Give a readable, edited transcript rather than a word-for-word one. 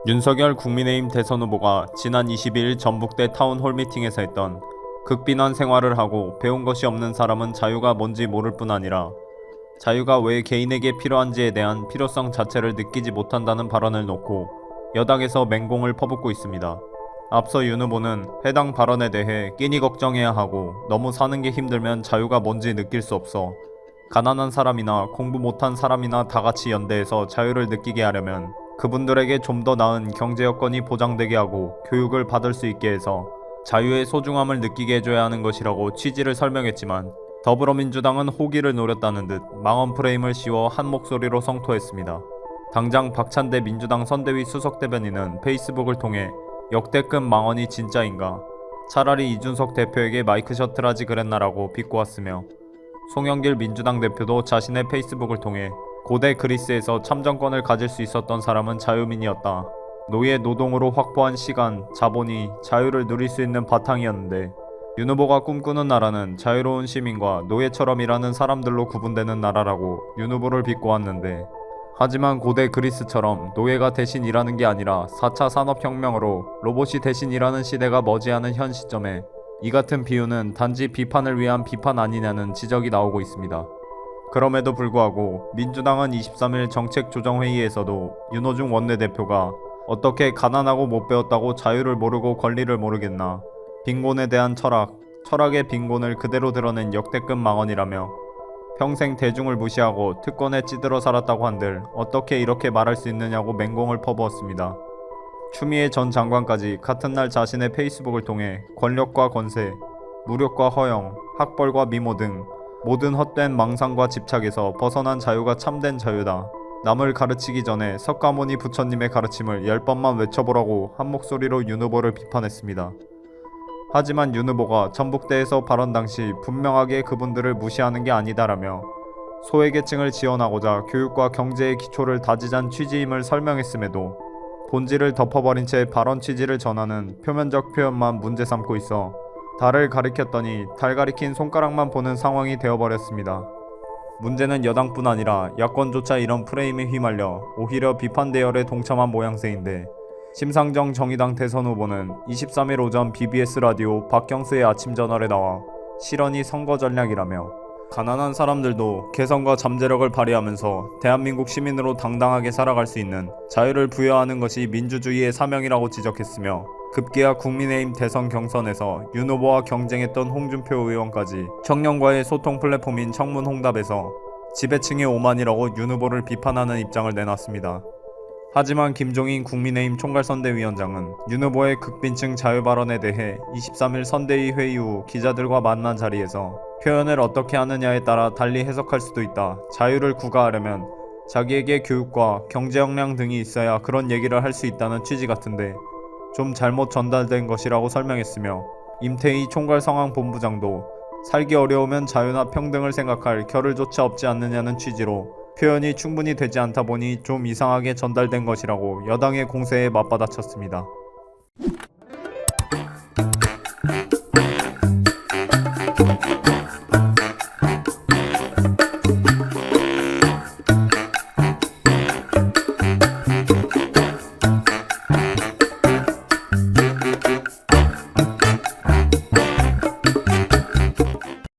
윤석열 국민의힘 대선 후보가 지난 22일 전북대 타운홀 미팅에서 했던 극빈한 생활을 하고 배운 것이 없는 사람은 자유가 뭔지 모를 뿐 아니라 자유가 왜 개인에게 필요한지에 대한 필요성 자체를 느끼지 못한다는 발언을 놓고 여당에서 맹공을 퍼붓고 있습니다. 앞서 윤 후보는 해당 발언에 대해 끼니 걱정해야 하고 너무 사는 게 힘들면 자유가 뭔지 느낄 수 없어 가난한 사람이나 공부 못한 사람이나 다 같이 연대해서 자유를 느끼게 하려면 그분들에게 좀 더 나은 경제 여건이 보장되게 하고 교육을 받을 수 있게 해서 자유의 소중함을 느끼게 해줘야 하는 것이라고 취지를 설명했지만 더불어민주당은 호기를 노렸다는 듯 망언 프레임을 씌워 한 목소리로 성토했습니다. 당장 박찬대 민주당 선대위 수석대변인은 페이스북을 통해 역대급 망언이 진짜인가? 차라리 이준석 대표에게 마이크 셔틀하지 그랬나라고 비꼬았으며 송영길 민주당 대표도 자신의 페이스북을 통해 고대 그리스에서 참정권을 가질 수 있었던 사람은 자유민이었다. 노예 노동으로 확보한 시간, 자본이 자유를 누릴 수 있는 바탕이었는데 윤 후보가 꿈꾸는 나라는 자유로운 시민과 노예처럼 일하는 사람들로 구분되는 나라라고 윤 후보를 비꼬았는데 하지만 고대 그리스처럼 노예가 대신 일하는 게 아니라 4차 산업혁명으로 로봇이 대신 일하는 시대가 머지않은 현 시점에 이 같은 비유는 단지 비판을 위한 비판 아니냐는 지적이 나오고 있습니다. 그럼에도 불구하고 민주당은 23일 정책조정회의에서도 윤호중 원내대표가 어떻게 가난하고 못 배웠다고 자유를 모르고 권리를 모르겠나, 빈곤에 대한 철학의 빈곤을 그대로 드러낸 역대급 망언이라며 평생 대중을 무시하고 특권에 찌들어 살았다고 한들 어떻게 이렇게 말할 수 있느냐고 맹공을 퍼부었습니다. 추미애 전 장관까지 같은 날 자신의 페이스북을 통해 권력과 권세, 무력과 허영, 학벌과 미모 등 모든 헛된 망상과 집착에서 벗어난 자유가 참된 자유다. 남을 가르치기 전에 석가모니 부처님의 가르침을 10번만 외쳐보라고 한 목소리로 윤 후보를 비판했습니다. 하지만 윤 후보가 전북대에서 발언 당시 분명하게 그분들을 무시하는 게 아니다라며 소외계층을 지원하고자 교육과 경제의 기초를 다지자는 취지임을 설명했음에도 본질을 덮어버린 채 발언 취지를 전하는 표면적 표현만 문제 삼고 있어 달을 가리켰더니 달 가리킨 손가락만 보는 상황이 되어버렸습니다. 문제는 여당뿐 아니라 야권조차 이런 프레임에 휘말려 오히려 비판 대열에 동참한 모양새인데 심상정 정의당 대선 후보는 23일 오전 BBS 라디오 박경수의 아침 저널에 나와 실언이 선거 전략이라며 가난한 사람들도 개성과 잠재력을 발휘하면서 대한민국 시민으로 당당하게 살아갈 수 있는 자유를 부여하는 것이 민주주의의 사명이라고 지적했으며 급기야 국민의힘 대선 경선에서 윤 후보와 경쟁했던 홍준표 의원까지 청년과의 소통 플랫폼인 청문홍답에서 지배층의 오만이라고 윤 후보를 비판하는 입장을 내놨습니다. 하지만 김종인 국민의힘 총괄선대위원장은 윤 후보의 극빈층 자유 발언에 대해 23일 선대위 회의 후 기자들과 만난 자리에서 표현을 어떻게 하느냐에 따라 달리 해석할 수도 있다. 자유를 구가하려면 자기에게 교육과 경제 역량 등이 있어야 그런 얘기를 할 수 있다는 취지 같은데 좀 잘못 전달된 것이라고 설명했으며 임태희 총괄성황본부장도 살기 어려우면 자유나 평등을 생각할 겨를조차 없지 않느냐는 취지로 표현이 충분히 되지 않다 보니 좀 이상하게 전달된 것이라고 여당의 공세에 맞받아쳤습니다.